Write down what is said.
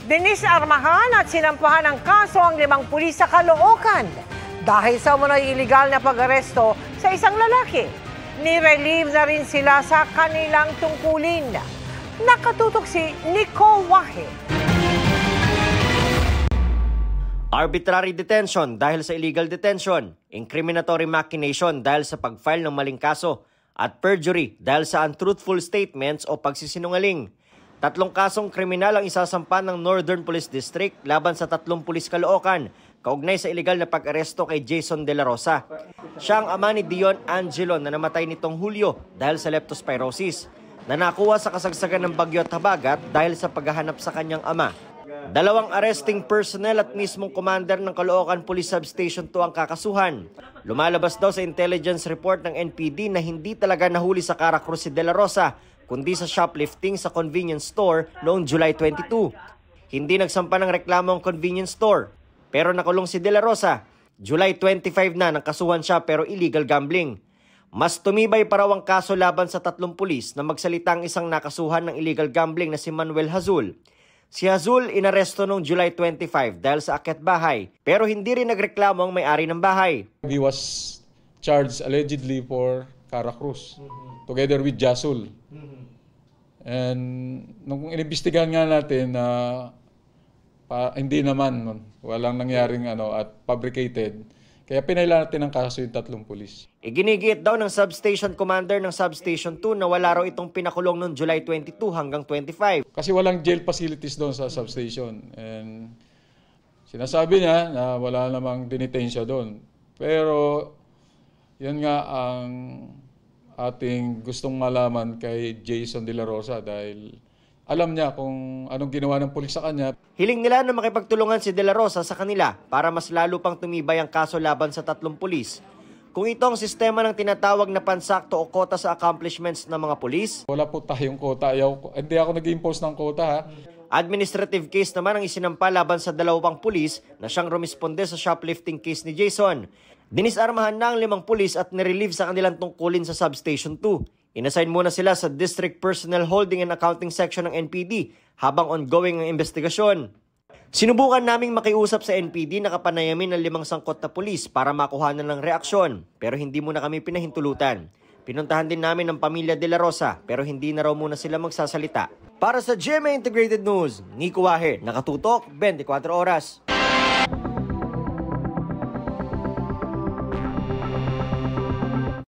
Dinisarmahan at sinampahan ng kaso ang 5 pulis sa Caloocan dahil sa umano'y iligal na pag-aresto sa isang lalaki. Ni-relieve na rin sila sa kanilang tungkulin. Nakatutok si Nico Wahe. Arbitrary detention dahil sa illegal detention, incriminatory machination dahil sa pag-file ng maling kaso, at perjury dahil sa untruthful statements o pagsisinungaling. 3 kasong kriminal ang isasampa ng Northern Police District laban sa 3 pulis Caloocan, kaugnay sa iligal na pag-aresto kay Jason De La Rosa. Siya ang ama ni Dion Angelo na namatay nitong Hulyo dahil sa leptospirosis, na nakuha sa kasagsagan ng Bagyo at Habagat dahil sa paghahanap sa kanyang ama. 2 arresting personnel at mismong commander ng Caloocan Police Substation 2 ang kakasuhan. Lumalabas daw sa intelligence report ng NPD na hindi talaga nahuli sa Caracruz si De La Rosa, kundi sa shoplifting sa convenience store noong July 22. Hindi nagsampa ng reklamo ang convenience store, pero nakulong si De La Rosa. July 25 na nakasuhan siya pero illegal gambling. Mas tumibay pa raw ang kaso laban sa 3 pulis na magsalitang isang nakasuhan ng illegal gambling na si Manuel Hazul. Si Hazul inaresto noong July 25 dahil sa akyat bahay, pero hindi rin nagreklamo ang may-ari ng bahay. He was charged allegedly for Caracruz together with Jasul. And nung inimbestigahan nga natin na hindi naman, walang nangyaring at fabricated, kaya pinaila natin ang kaso yung 3 pulis. Iginigiit daw ng substation commander ng substation 2 na wala raw itong pinakulong noong July 22 hanggang 25. Kasi walang jail facilities doon sa substation. And sinasabi niya na wala namang dinitain siya doon. Pero yun nga ang ating gustong malaman kay Jason De La Rosa dahil alam niya kung anong ginawa ng pulis sa kanya. Hiling nila na makipagtulungan si De La Rosa sa kanila para mas lalo pang tumibay ang kaso laban sa 3 pulis. Kung ito ang sistema ng tinatawag na pansakto o kota sa accomplishments ng mga pulis, wala po tayong kota. Hindi ako nag-impose ng kota ha. Administrative case naman ang isinampa laban sa 2 pulis na siyang rumisponde sa shoplifting case ni Jason. Dinisarmahan na ang 5 pulis at nirelieve sa kanilang tungkulin sa Substation 2. Inassign muna sila sa District Personnel Holding and Accounting Section ng NPD habang ongoing ang investigasyon. Sinubukan naming makiusap sa NPD na kapanayamin ng 5 sangkot na pulis para makuha ng reaksyon, pero hindi muna kami pinahintulutan. Pinuntahan din namin ng pamilya De La Rosa pero hindi na raw muna sila magsasalita. Para sa GMA Integrated News, Nico Wahe, nakatutok 24 oras.